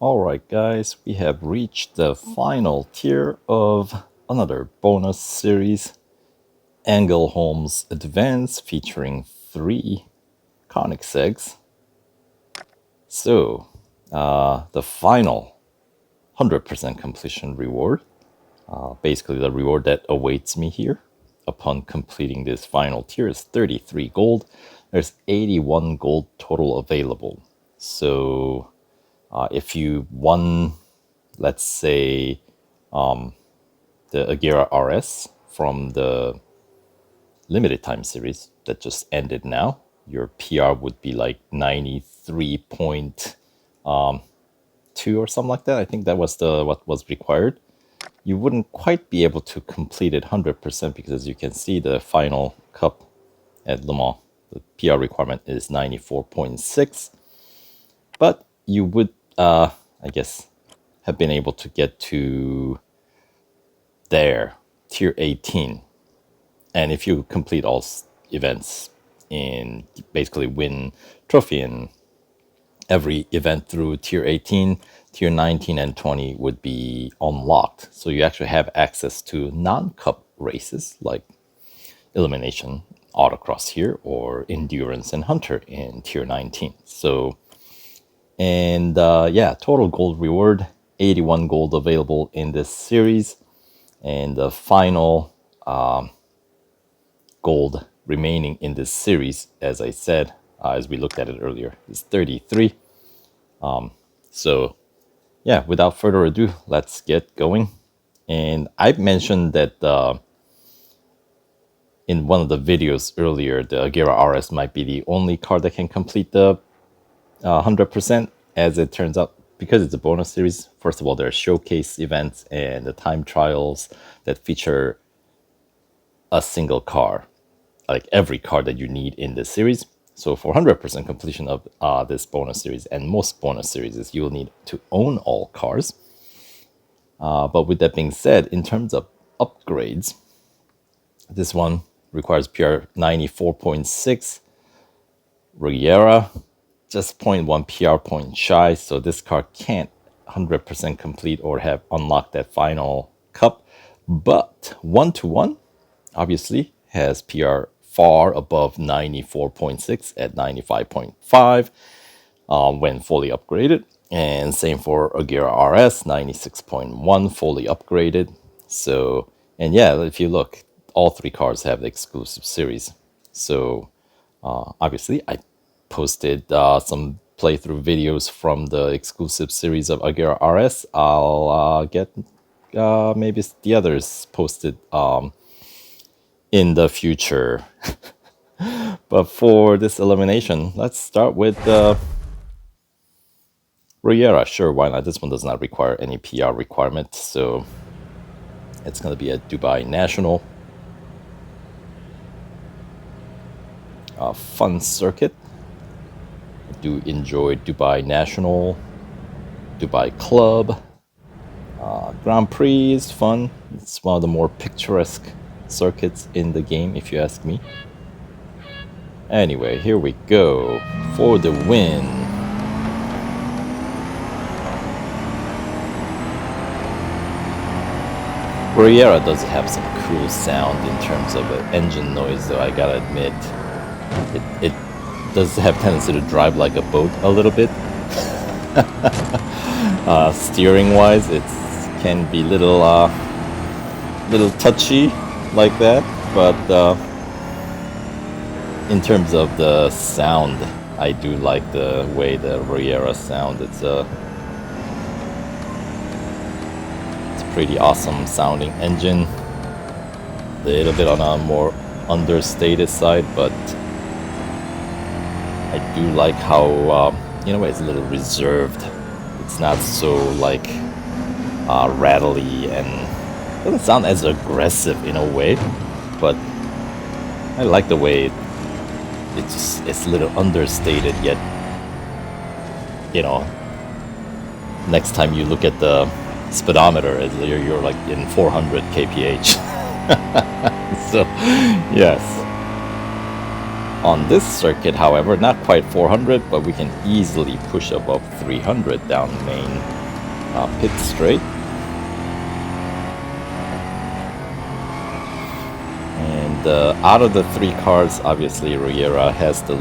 Alright guys, we have reached the final tier of another bonus series, Ängelholm's Advance, featuring 3 Koenigseggs. So, the final 100% completion reward, basically the reward that awaits me here upon completing this final tier, is 33 gold. There's 81 gold total available. So, if you won, let's say, the Agera RS from the limited time series that just ended now, your PR would be like 93.2 or something like that. I think that was what was required. You wouldn't quite be able to complete it 100% because, as you can see, the final cup at Le Mans, the PR requirement is 94.6. But you would, I guess, have been able to get to there, tier 18. And if you complete all events and basically win trophy in every event through tier 18, tier 19 and 20 would be unlocked. So you actually have access to non-cup races like elimination, autocross here, or endurance and hunter in tier 19. So, and yeah, total gold reward, 81 gold available in this series. And the final gold remaining in this series, as I said, as we looked at it earlier, is 33. So yeah, without further ado, let's get going. And I mentioned that in one of the videos earlier, the Agera RS might be the only car that can complete the 100%. As it turns out, because it's a bonus series, first of all, there are showcase events and the time trials that feature a single car, like every car that you need in this series. So for 100% completion of this bonus series and most bonus series, you'll need to own all cars. But with that being said, in terms of upgrades, this one requires PR 94.6. Riera, just 0.1 PR point shy, so this car can't 100% complete or have unlocked that final cup. But 1-1, obviously, has PR far above 94.6 at 95.5 when fully upgraded. And same for Agera RS, 96.1 fully upgraded. So, and yeah, if you look, all 3 cars have the exclusive series. So obviously, I posted some playthrough videos from the exclusive series of Agera RS. I'll get maybe the others posted in the future. But for this elimination, let's start with Riera. Sure, why not? This one does not require any PR requirement, so it's going to be a Dubai National. Fun circuit. I do enjoy Dubai National, Dubai Club. Grand Prix is fun. It's one of the more picturesque circuits in the game, if you ask me. Anyway, here we go for the win. Riera does have some cool sound in terms of engine noise, though I gotta admit. It does have tendency to drive like a boat a little bit. Steering wise, it can be little touchy like that, but in terms of the sound, I do like the way the Riera sound. It's a pretty awesome sounding engine. A little bit on a more understated side, but I do like how in a way it's a little reserved. It's not so like rattly and doesn't sound as aggressive in a way, but I like the way it's a little understated, yet next time you look at the speedometer, you're like in 400 kph. So yes, On this circuit, however, not quite 400, but we can easily push above 300 down main pit straight. And out of the 3 cars, obviously Riera has the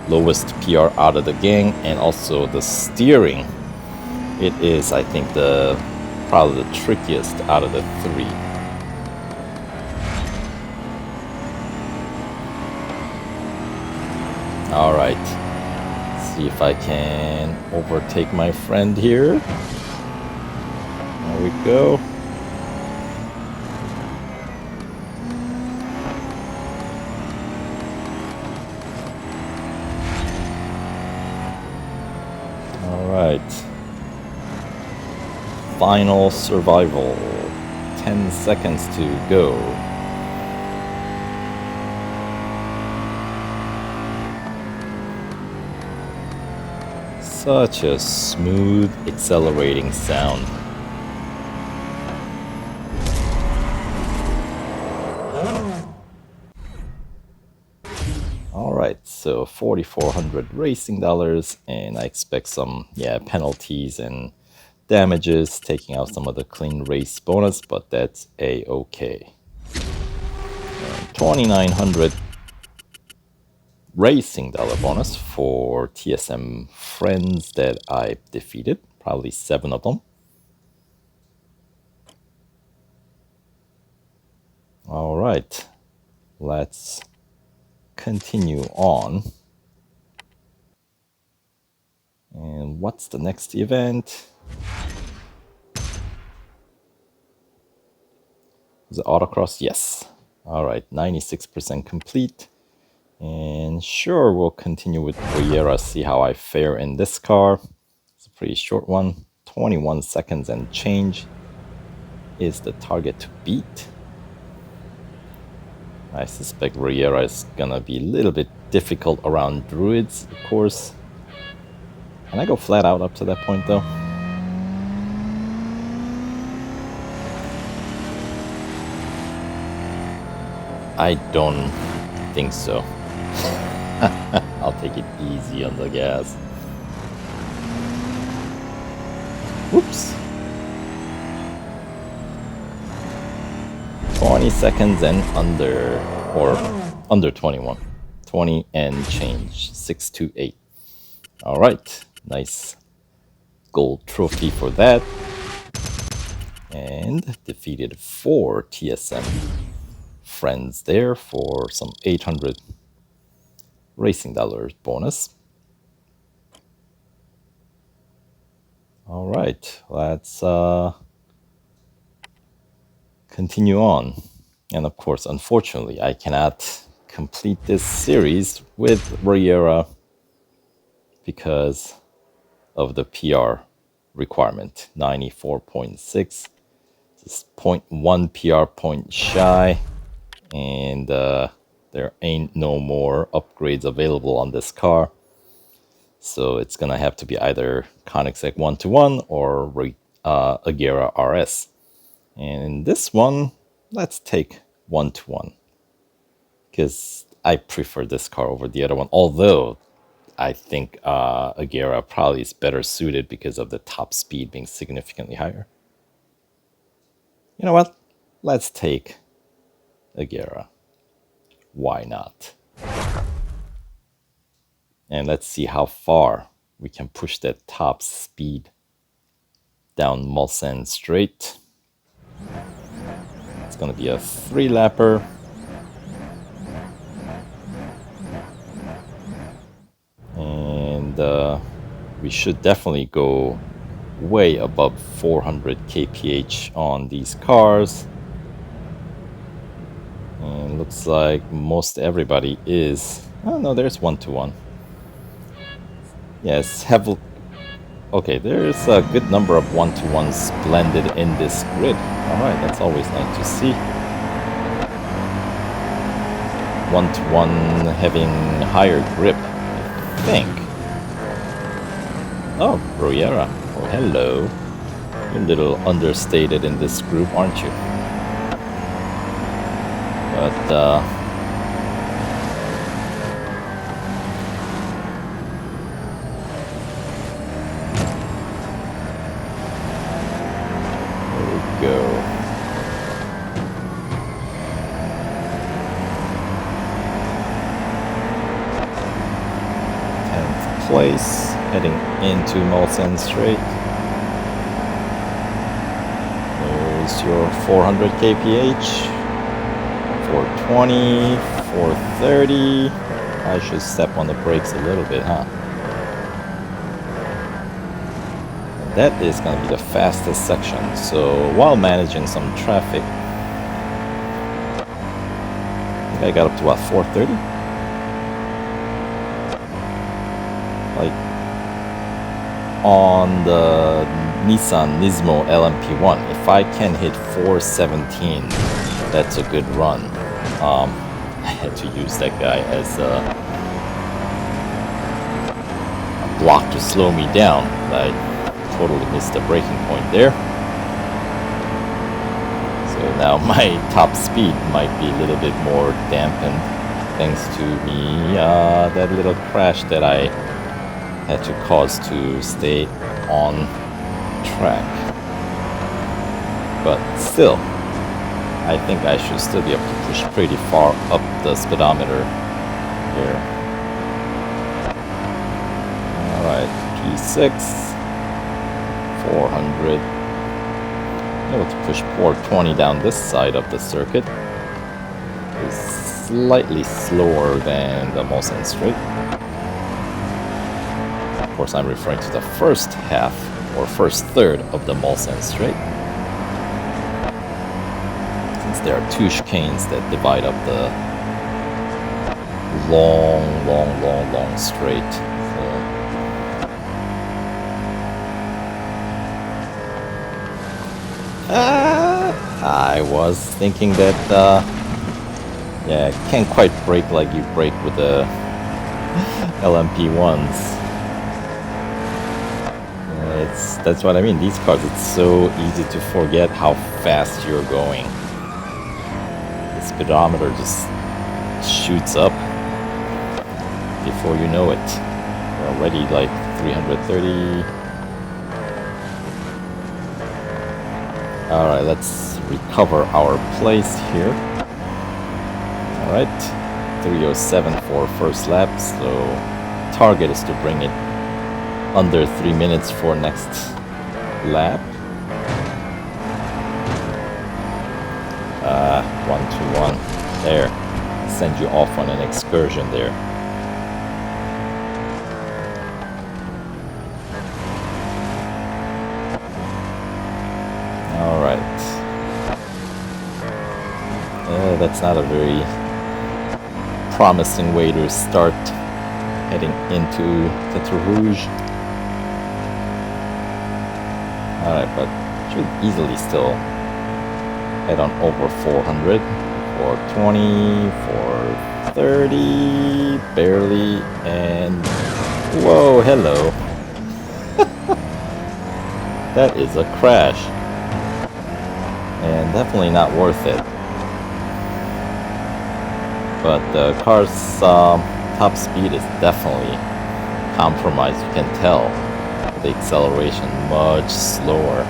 lowest PR out of the gang, and also the steering. It is, I think, probably the trickiest out of the 3. All right, see if I can overtake my friend here. There we go. All right. Final survival. 10 seconds to go. Such a smooth accelerating sound. Alright, so $4,400 racing dollars, and I expect some penalties and damages, taking out some of the clean race bonus, but that's a-okay. $2,900 racing dollar bonus for TSM friends that I defeated, probably 7 of them. All right, let's continue on. And what's the next event? Is it Autocross? Yes. All right, 96% complete. And sure, we'll continue with Riera, see how I fare in this car. It's a pretty short one. 21 seconds and change is the target to beat. I suspect Riera is gonna be a little bit difficult around druids, of course. Can I go flat out up to that point though? I don't think so. I'll take it easy on the gas. Whoops. 20 seconds and under, or under 21. 20 and change, 628. All right, nice gold trophy for that. And defeated 4 TSM friends there for some 800 racing dollars bonus. All right, let's continue on. And of course, unfortunately, I cannot complete this series with Riera because of the PR requirement, 94.6. Just 0.1 PR point shy, and there ain't no more upgrades available on this car. So it's gonna have to be either Koenigsegg 1-1 or Agera RS. And in this one, let's take 1-1, because I prefer this car over the other one. Although I think Agera probably is better suited because of the top speed being significantly higher. You know what? Let's take Agera. Why not? And let's see how far we can push that top speed down Mulsanne Straight. It's going to be a 3-lapper. And we should definitely go way above 400 kph on these cars. And looks like most everybody is... Oh no, there's 1-1. Yes, okay, there's a good number of 1-1s blended in this grid. Alright, that's always nice to see. 1-1 having higher grip, I think. Oh, Riera. Oh, hello. You're a little understated in this group, aren't you? But go. 10th place, heading into Mulsanne Straight. There's your 400 kph. 420, 430. I should step on the brakes a little bit, huh? That is going to be the fastest section. So while managing some traffic, I think I got up to what, 430? Like on the Nissan Nismo LMP1, if I can hit 417, that's a good run. I had to use that guy as a block to slow me down. I totally missed the braking point there. So now my top speed might be a little bit more dampened thanks to me, that little crash that I had to cause to stay on track. But still, I think I should still be able to push pretty far up the speedometer here. Alright, P6, 400. Able to push 420 down this side of the circuit. It's slightly slower than the Mulsanne Straight. Of course, I'm referring to the first half or first third of the Mulsanne Straight. There are two chicanes that divide up the long straight. So. I was thinking that, yeah, can't quite brake like you brake with the LMP1s. That's what I mean. These cars, it's so easy to forget how fast you're going. Speedometer just shoots up before you know it. We're already like 330. Alright, let's recover our place here. Alright, 307 for first lap, so target is to bring it under 3 minutes for next lap. 121. There. Send you off on an excursion there. Alright. That's not a very promising way to start heading into Tetre Rouge. Alright, but should easily still head on over 400, 420, 430, barely, and whoa, hello. That is a crash. And definitely not worth it. But the car's top speed is definitely compromised, you can tell. The acceleration much slower.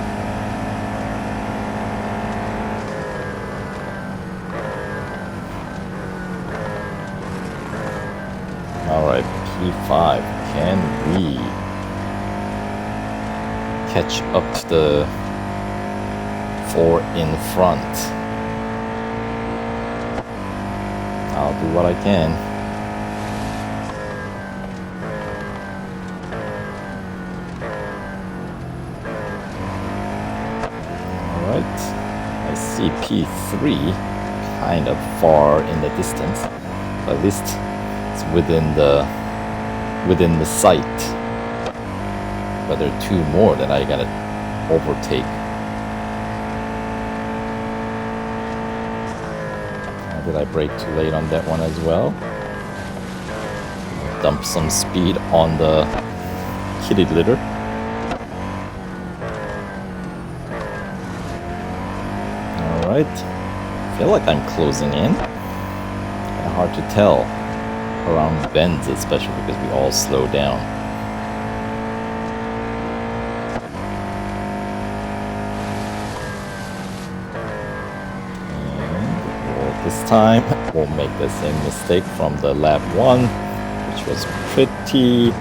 Alright, P5. Can we catch up to the 4 in front? I'll do what I can. Alright, I see P3 kind of far in the distance, but at least it's within the sight. But there are 2 more that I gotta overtake. Did I brake too late on that one as well? Dump some speed on the kitty litter. Alright. Feel like I'm closing in. Kinda hard to tell around bends, especially because we all slow down. time, won't make the same mistake from the lap 1, which was pretty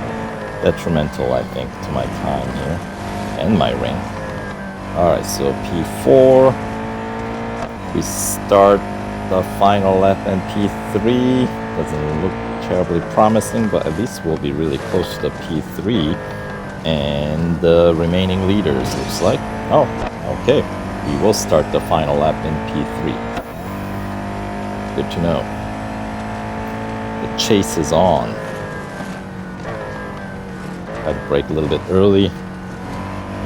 detrimental, I think, to my time here and my rank. Alright, so P4, we start the final lap in P3. Doesn't look terribly promising, but at least we'll be really close to the P3 and the remaining leaders, looks like. Oh, okay, we will start the final lap in P3. Good to know. The chase is on. Try to brake a little bit early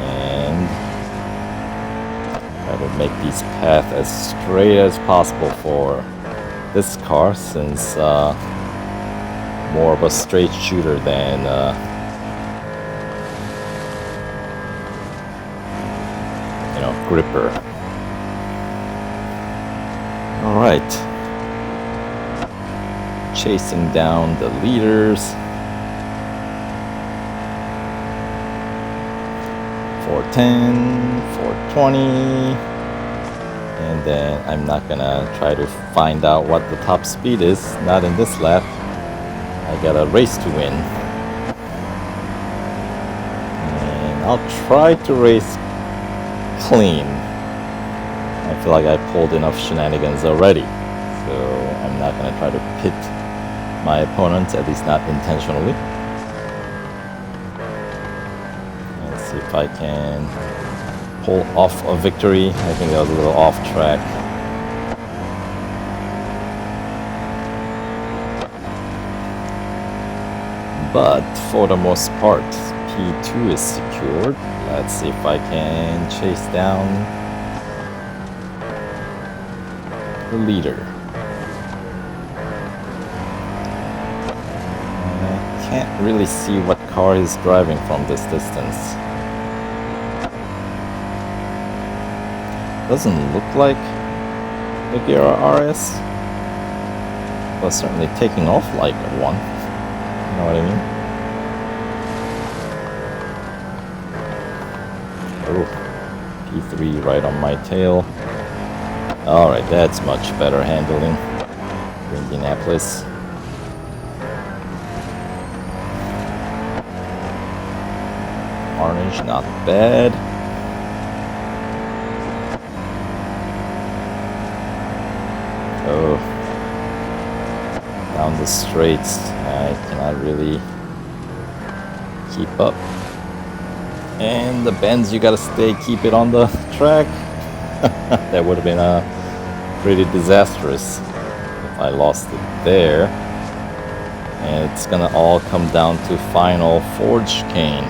and try to make these paths as straight as possible for this car, since more of a straight shooter than you know, gripper. All right, chasing down the leaders. 410, 420, and then I'm not gonna try to find out what the top speed is, not in this lap. I got a race to win, and I'll try to race clean. I feel like I pulled enough shenanigans already, so I'm not gonna try to pit my opponents, at least not intentionally. If I can pull off a victory. I think that was a little off track. But for the most part, P2 is secured. Let's see if I can chase down the leader. I can't really see what car is driving from this distance. Doesn't look like the Agera RS, but certainly taking off like one. You know what I mean? Oh, P3 right on my tail. Alright, that's much better handling for Indianapolis. Orange, not bad. Oh, down the straights, I cannot really keep up. And the bends, you gotta keep it on the track. That would have been pretty disastrous if I lost it there. And it's gonna all come down to final forge cane.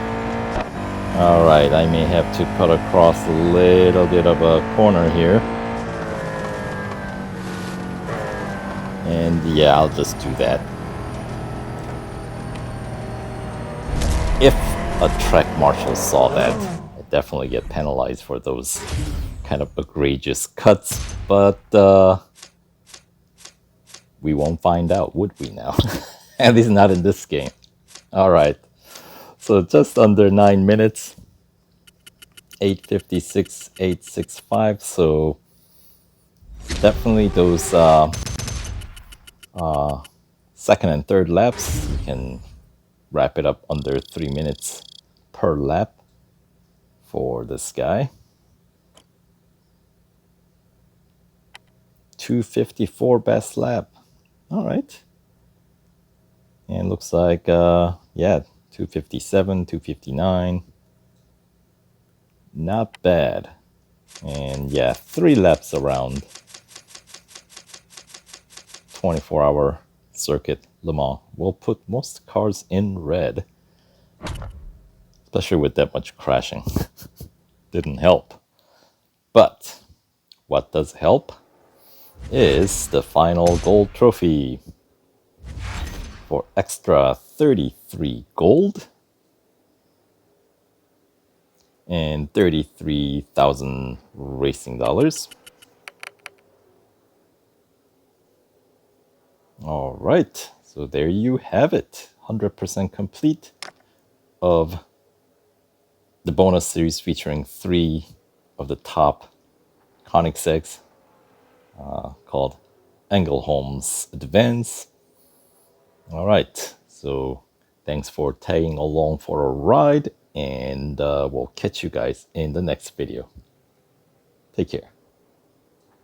Alright, I may have to cut across a little bit of a corner here. And yeah, I'll just do that. If a track marshal saw that, I'd definitely get penalized for those kind of egregious cuts, but we won't find out, would we now? At least not in this game. Alright, so just under 9 minutes, 8:56, 8:65, so definitely those second and third laps, you can wrap it up under 3 minutes per lap for this guy. 2:54 best lap. All right. And looks like, yeah, 2:57, 2:59. Not bad. And yeah, 3 laps around 24-hour circuit Le Mans. We'll put most cars in red, especially with that much crashing. Didn't help. But what does help is the final gold trophy for extra 33 gold and 33,000 racing dollars. All right, so there you have it. 100% complete of the bonus series featuring 3 of the top Koenigsegg's called Ängelholm's advance. All right, so thanks for tagging along for a ride, and we'll catch you guys in the next video. Take care.